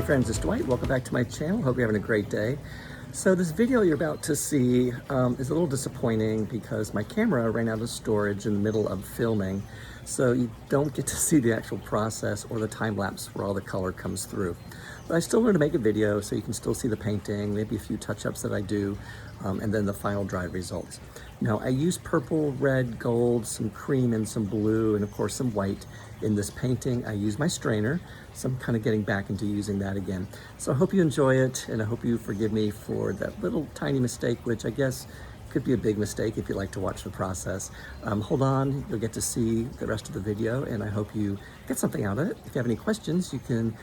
friends, it's Dwight. Welcome back to my channel. Hope you're having a great day. So this video you're about to see is a little disappointing because my camera ran out of storage in the middle of filming. So you don't get to see the actual process or the time lapse where all the color comes through. But I still wanted to make a video so you can still see the painting, maybe a few touch-ups that I do, and then the final dried results. Now I use purple, red, gold, some cream and some blue, and of course some white in this painting. I use my strainer, so I'm kind of getting back into using that again. So I hope you enjoy it, and I hope you forgive me for that little tiny mistake, which I guess could be a big mistake if you like to watch the process. Hold on, you'll get to see the rest of the video, and I hope you get something out of it. If you have any questions, you can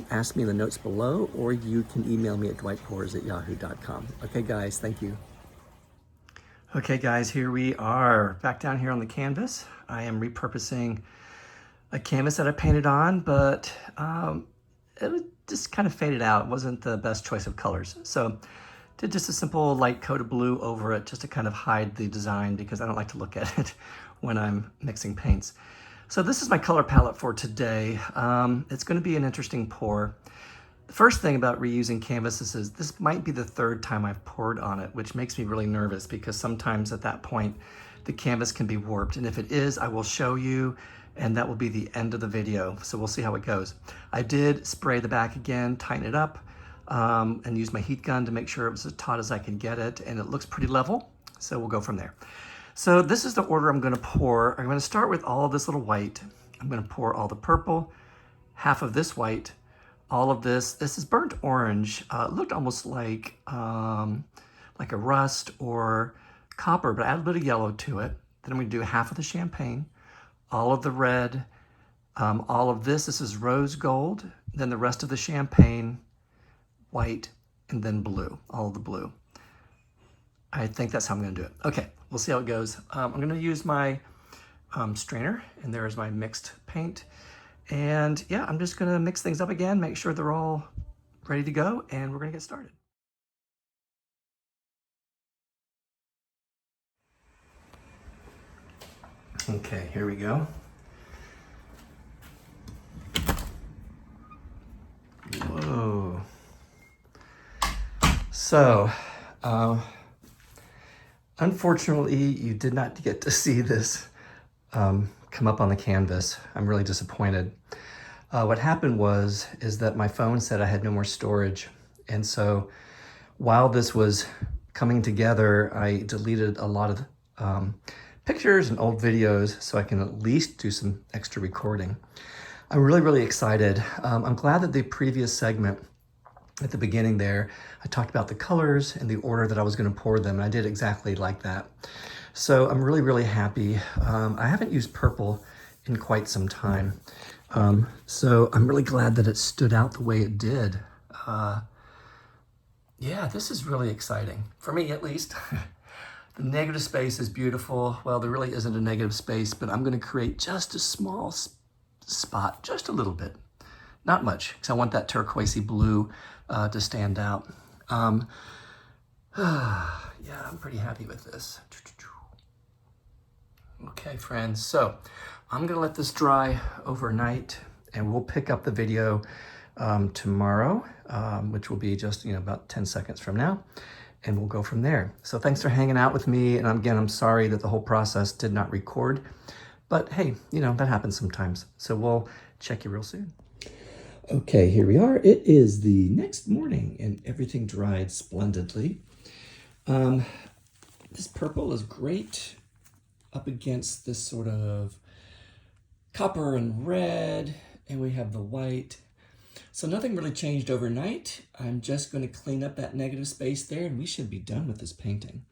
ask me in the notes below, or you can email me at dwightpours@yahoo.com. Okay guys, thank you. Okay guys, here we are, back down here on the canvas. I am repurposing a canvas that I painted on, but it was just kind of faded out. It wasn't the best choice of colors. So did just a simple light coat of blue over it just to kind of hide the design because I don't like to look at it when I'm mixing paints. So this is my color palette for today. It's going to be an interesting pour. The first thing about reusing canvases is this might be the third time I've poured on it, which makes me really nervous because sometimes at that point the canvas can be warped. And if it is, I will show you, and that will be the end of the video. So we'll see how it goes. I did spray the back again, tighten it up, and use my heat gun to make sure it was as taut as I could get it, and it looks pretty level. So we'll go from there. So this is the order I'm gonna pour. I'm gonna start with all of this little white. I'm gonna pour all the purple, half of this white, all of this. This is burnt orange. It looked almost like a rust or copper, but I added a bit of yellow to it. Then I'm gonna do half of the champagne, all of the red, all of this. This is rose gold. Then the rest of the champagne, white, and then blue, all of the blue. I think that's how I'm gonna do it. Okay, we'll see how it goes. I'm gonna use my strainer, and there's my mixed paint. And yeah, I'm just gonna mix things up again, make sure they're all ready to go, and we're gonna get started. Okay, here we go. Whoa. So, unfortunately, you did not get to see this come up on the canvas. I'm really disappointed. What happened is that my phone said I had no more storage. And so while this was coming together, I deleted a lot of pictures and old videos so I can at least do some extra recording. I'm really, really excited. I'm glad that the previous segment at the beginning there, I talked about the colors and the order that I was going to pour them, and I did exactly like that. So I'm really, really happy. I haven't used purple in quite some time. So I'm really glad that it stood out the way it did. Yeah, this is really exciting, for me at least. The negative space is beautiful. Well, there really isn't a negative space, but I'm going to create just a small spot, just a little bit. Not much, because I want that turquoisey blue to stand out. Yeah, I'm pretty happy with this. Okay, friends, so I'm gonna let this dry overnight, and we'll pick up the video tomorrow, which will be just about 10 seconds from now, and we'll go from there. So thanks for hanging out with me, and again, I'm sorry that the whole process did not record, but hey, that happens sometimes. So we'll check you real soon. Okay, here we are. It is the next morning, and everything dried splendidly. This purple is great up against this sort of copper and red, and we have the white. So nothing really changed overnight. I'm just going to clean up that negative space there, and we should be done with this painting.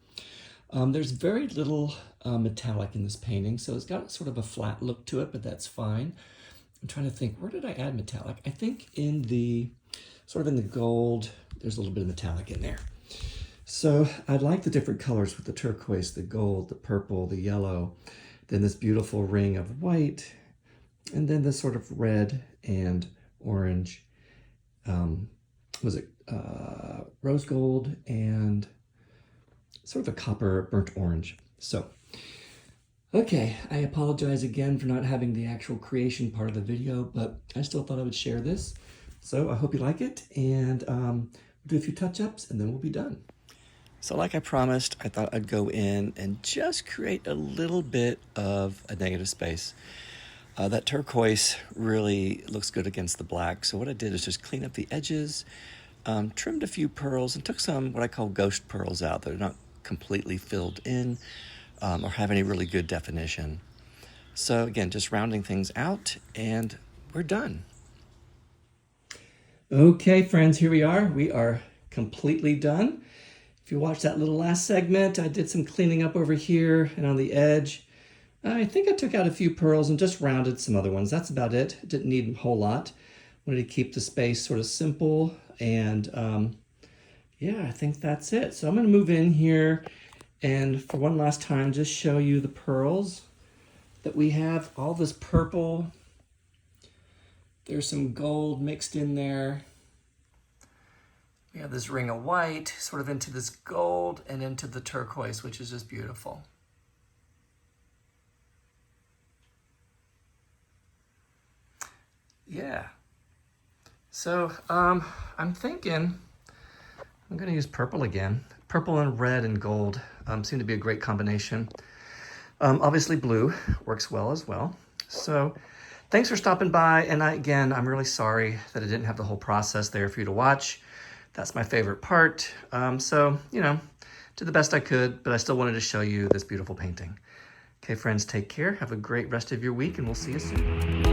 There's very little metallic in this painting, so it's got sort of a flat look to it, but that's fine. I'm trying to think, where did I add metallic? I think in the gold, there's a little bit of metallic in there. So I like the different colors with the turquoise, the gold, the purple, the yellow, then this beautiful ring of white, and then this sort of red and orange. Rose gold and sort of a copper burnt orange. So, okay, I apologize again for not having the actual creation part of the video, but I still thought I would share this. So I hope you like it, and we'll do a few touch-ups and then we'll be done. So like I promised, I thought I'd go in and just create a little bit of a negative space. That turquoise really looks good against the black. So what I did is just clean up the edges, trimmed a few pearls, and took some what I call ghost pearls out. They're not completely filled in or have any really good definition. So again, just rounding things out, and we're done. Okay, friends, here we are. We are completely done. If you watched that little last segment, I did some cleaning up over here and on the edge. I think I took out a few pearls and just rounded some other ones. That's about it. Didn't need a whole lot. Wanted to keep the space sort of simple, and yeah, I think that's it. So I'm going to move in here and for one last time just show you the pearls that we have. All this purple. There's some gold mixed in there. We have this ring of white sort of into this gold and into the turquoise, which is just beautiful. Yeah. So I'm thinking I'm going to use purple again. Purple and red and gold seem to be a great combination. Obviously blue works well as well. So thanks for stopping by. And I'm really sorry that I didn't have the whole process there for you to watch. That's my favorite part. So, you know, did the best I could, but I still wanted to show you this beautiful painting. Okay, friends, take care. Have a great rest of your week, and we'll see you soon.